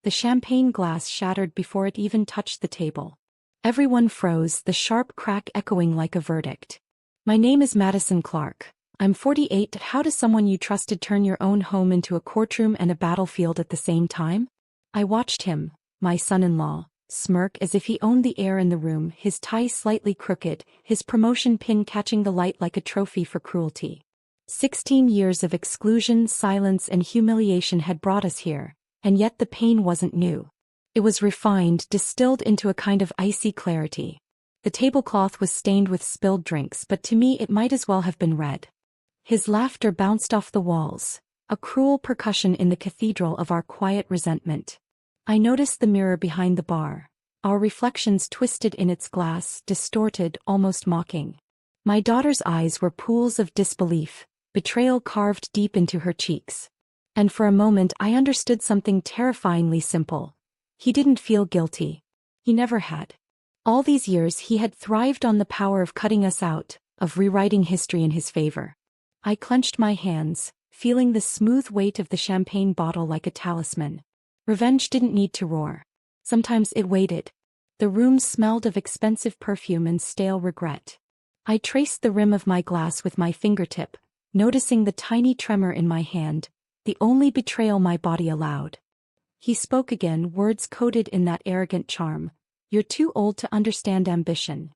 The champagne glass shattered before it even touched the table. Everyone froze, the sharp crack echoing like a verdict. My name is Madison Clark. I'm 48. How does someone you trusted turn your own home into a courtroom and a battlefield at the same time? I watched him, my son-in-law, smirk as if he owned the air in the room, his tie slightly crooked, his promotion pin catching the light like a trophy for cruelty. 16 years of exclusion, silence, and humiliation had brought us here, and yet the pain wasn't new. It was refined, distilled into a kind of icy clarity. The tablecloth was stained with spilled drinks, but to me it might as well have been red. His laughter bounced off the walls, a cruel percussion in the cathedral of our quiet resentment. I noticed the mirror behind the bar, our reflections twisted in its glass, distorted, almost mocking. My daughter's eyes were pools of disbelief, betrayal carved deep into her cheeks. And for a moment I understood something terrifyingly simple. He didn't feel guilty. He never had. All these years he had thrived on the power of cutting us out, of rewriting history in his favor. I clenched my hands, feeling the smooth weight of the champagne bottle like a talisman. Revenge didn't need to roar. Sometimes it waited. The room smelled of expensive perfume and stale regret. I traced the rim of my glass with my fingertip, noticing the tiny tremor in my hand, the only betrayal my body allowed. He spoke again, words coated in that arrogant charm. You're too old to understand ambition.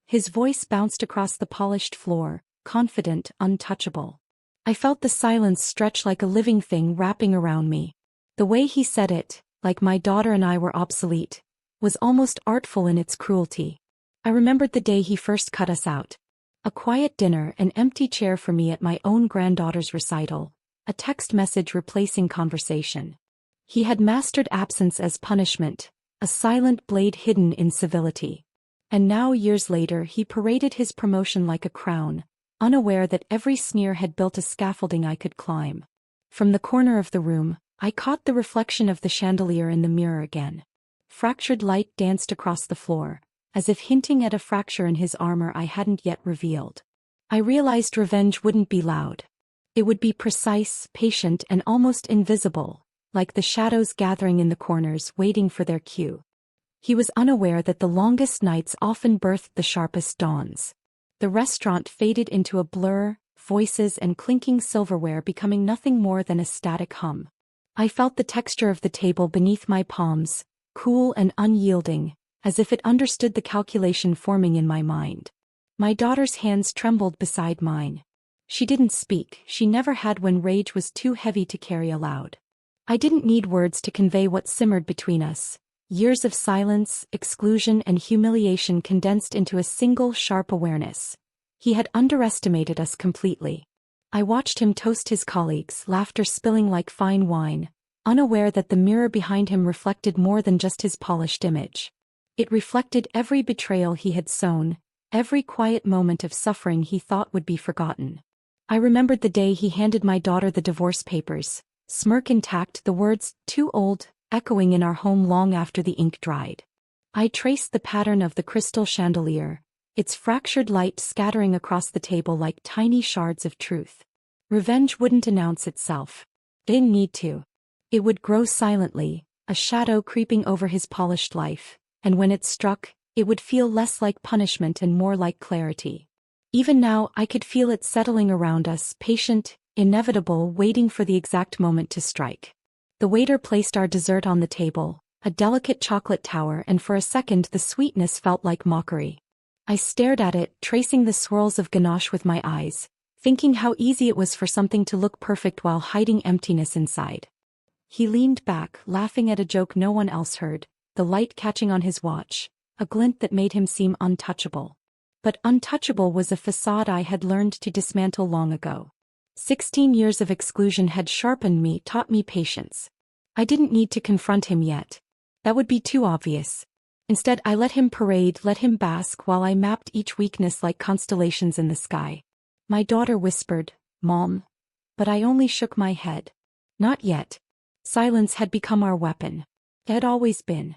His voice bounced across the polished floor, confident, untouchable. I felt the silence stretch like a living thing wrapping around me. The way he said it, like my daughter and I were obsolete, was almost artful in its cruelty. I remembered the day he first cut us out. A quiet dinner, an empty chair for me at my own granddaughter's recital, a text message replacing conversation. He had mastered absence as punishment, a silent blade hidden in civility. And now, years later, he paraded his promotion like a crown, unaware that every sneer had built a scaffolding I could climb. From the corner of the room, I caught the reflection of the chandelier in the mirror again. Fractured light danced across the floor, as if hinting at a fracture in his armor I hadn't yet revealed. I realized revenge wouldn't be loud. It would be precise, patient, and almost invisible, like the shadows gathering in the corners waiting for their cue. He was unaware that the longest nights often birthed the sharpest dawns. The restaurant faded into a blur, voices and clinking silverware becoming nothing more than a static hum. I felt the texture of the table beneath my palms, cool and unyielding, as if it understood the calculation forming in my mind. My daughter's hands trembled beside mine. She didn't speak, she never had when rage was too heavy to carry aloud. I didn't need words to convey what simmered between us. Years of silence, exclusion and humiliation condensed into a single sharp awareness. He had underestimated us completely. I watched him toast his colleagues, laughter spilling like fine wine, unaware that the mirror behind him reflected more than just his polished image. It reflected every betrayal he had sown, every quiet moment of suffering he thought would be forgotten. I remembered the day he handed my daughter the divorce papers, smirk intact, the words, "too old," echoing in our home long after the ink dried. I traced the pattern of the crystal chandelier, its fractured light scattering across the table like tiny shards of truth. Revenge wouldn't announce itself. It didn't need to. It would grow silently, a shadow creeping over his polished life, and when it struck, it would feel less like punishment and more like clarity. Even now I could feel it settling around us, patient, inevitable, waiting for the exact moment to strike. The waiter placed our dessert on the table, a delicate chocolate tower, and for a second the sweetness felt like mockery. I stared at it, tracing the swirls of ganache with my eyes, thinking how easy it was for something to look perfect while hiding emptiness inside. He leaned back, laughing at a joke no one else heard, the light catching on his watch, a glint that made him seem untouchable. But untouchable was a facade I had learned to dismantle long ago. 16 years of exclusion had sharpened me, taught me patience. I didn't need to confront him yet. That would be too obvious. Instead, I let him parade, let him bask while I mapped each weakness like constellations in the sky. My daughter whispered, "Mom." But I only shook my head. Not yet. Silence had become our weapon. It had always been.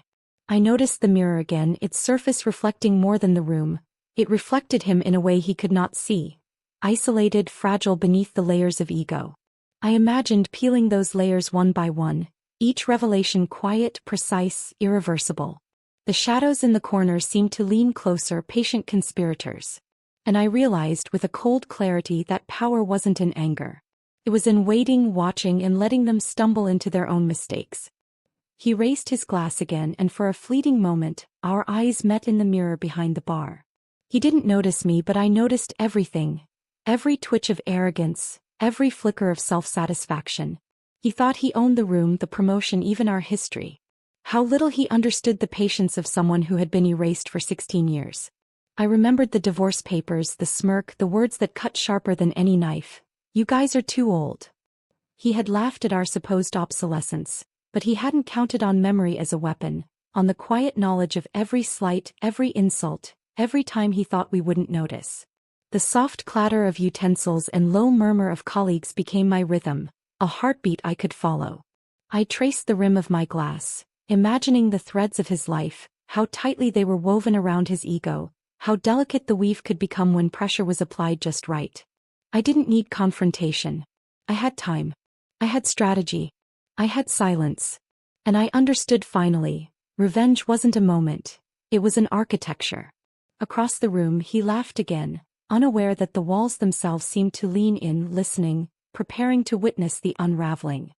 I noticed the mirror again, its surface reflecting more than the room. It reflected him in a way he could not see, isolated, fragile beneath the layers of ego. I imagined peeling those layers one by one, Each revelation quiet, precise, irreversible. The shadows in the corners seemed to lean closer, patient conspirators. And I realized with a cold clarity that power wasn't in anger. It was in waiting, watching, and letting them stumble into their own mistakes. He raised his glass again, and for a fleeting moment, our eyes met in the mirror behind the bar. He didn't notice me, but I noticed everything. Every twitch of arrogance, every flicker of self-satisfaction. He thought he owned the room, the promotion, even our history. How little he understood the patience of someone who had been erased for 16 years. I remembered the divorce papers, the smirk, the words that cut sharper than any knife. You guys are too old. He had laughed at our supposed obsolescence, but he hadn't counted on memory as a weapon, on the quiet knowledge of every slight, every insult, every time he thought we wouldn't notice. The soft clatter of utensils and low murmur of colleagues became my rhythm, a heartbeat I could follow. I traced the rim of my glass, imagining the threads of his life, how tightly they were woven around his ego, how delicate the weave could become when pressure was applied just right. I didn't need confrontation. I had time. I had strategy. I had silence. And I understood finally, revenge wasn't a moment, it was an architecture. Across the room he laughed again, unaware that the walls themselves seemed to lean in, listening, preparing to witness the unraveling.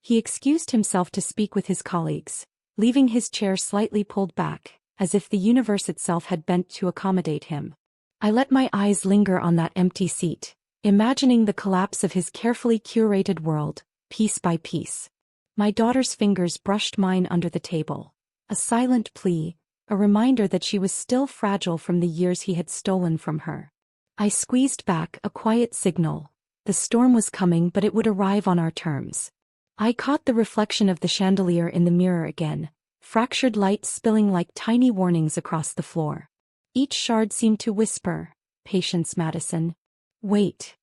He excused himself to speak with his colleagues, leaving his chair slightly pulled back, as if the universe itself had bent to accommodate him. I let my eyes linger on that empty seat, imagining the collapse of his carefully curated world, piece by piece. My daughter's fingers brushed mine under the table, a silent plea, a reminder that she was still fragile from the years he had stolen from her. I squeezed back, a quiet signal. The storm was coming, but it would arrive on our terms. I caught the reflection of the chandelier in the mirror again, fractured light spilling like tiny warnings across the floor. Each shard seemed to whisper, "Patience, Madison. Wait."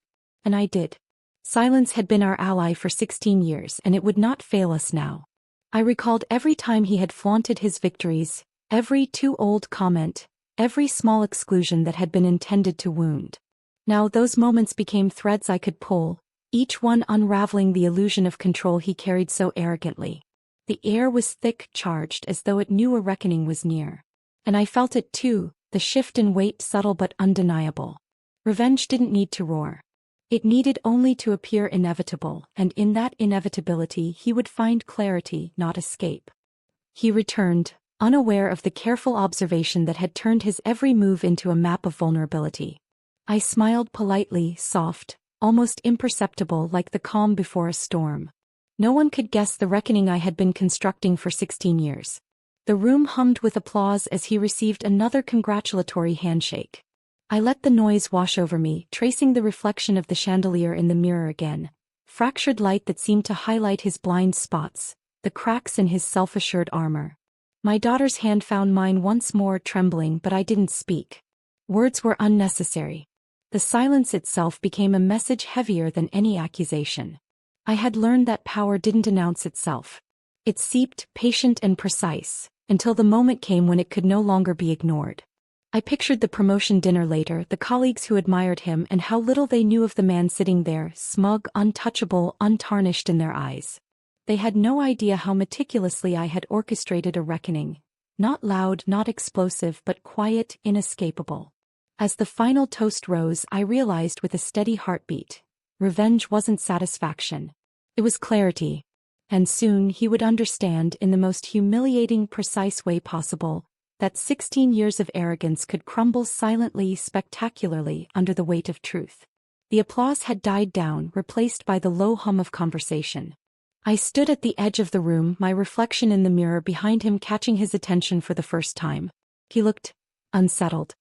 And I did. Silence had been our ally for 16 years, and it would not fail us now. I recalled every time he had flaunted his victories, every too old comment, every small exclusion that had been intended to wound. Now those moments became threads I could pull, each one unraveling the illusion of control he carried so arrogantly. The air was thick, charged, as though it knew a reckoning was near. And I felt it too, the shift in weight subtle but undeniable. Revenge didn't need to roar. It needed only to appear inevitable, and in that inevitability he would find clarity, not escape. He returned, unaware of the careful observation that had turned his every move into a map of vulnerability. I smiled politely, soft, almost imperceptible, like the calm before a storm. No one could guess the reckoning I had been constructing for 16 years. The room hummed with applause as he received another congratulatory handshake. I let the noise wash over me, tracing the reflection of the chandelier in the mirror again, fractured light that seemed to highlight his blind spots, the cracks in his self-assured armor. My daughter's hand found mine once more, trembling, but I didn't speak. Words were unnecessary. The silence itself became a message heavier than any accusation. I had learned that power didn't announce itself. It seeped, patient and precise, until the moment came when it could no longer be ignored. I pictured the promotion dinner later, the colleagues who admired him, and how little they knew of the man sitting there, smug, untouchable, untarnished in their eyes. They had no idea how meticulously I had orchestrated a reckoning. Not loud, not explosive, but quiet, inescapable. As the final toast rose, I realized with a steady heartbeat. Revenge wasn't satisfaction. It was clarity. And soon he would understand, in the most humiliating, precise way possible, that 16 years of arrogance could crumble silently, spectacularly, under the weight of truth. The applause had died down, replaced by the low hum of conversation. I stood at the edge of the room, my reflection in the mirror behind him catching his attention for the first time. He looked unsettled.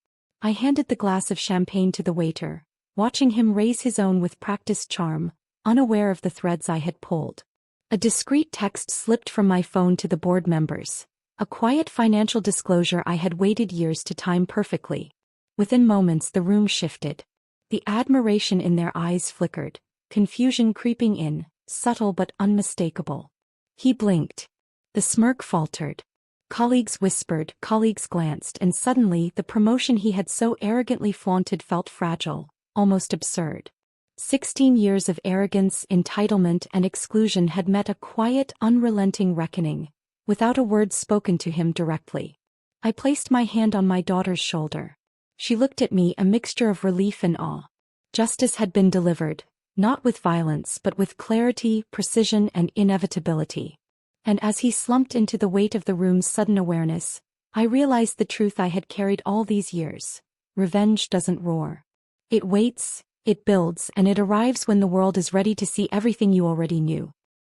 I handed the glass of champagne to the waiter, watching him raise his own with practiced charm, unaware of the threads I had pulled. A discreet text slipped from my phone to the board members, a quiet financial disclosure I had waited years to time perfectly. Within moments the room shifted. The admiration in their eyes flickered, confusion creeping in, subtle but unmistakable. He blinked. The smirk faltered. Colleagues whispered, colleagues glanced, and suddenly the promotion he had so arrogantly flaunted felt fragile, almost absurd. 16 years of arrogance, entitlement, and exclusion had met a quiet, unrelenting reckoning, without a word spoken to him directly. I placed my hand on my daughter's shoulder. She looked at me, a mixture of relief and awe. Justice had been delivered, not with violence but with clarity, precision, and inevitability. And as he slumped into the weight of the room's sudden awareness, I realized the truth I had carried all these years. Revenge doesn't roar. It waits, it builds, and it arrives when the world is ready to see everything you already knew.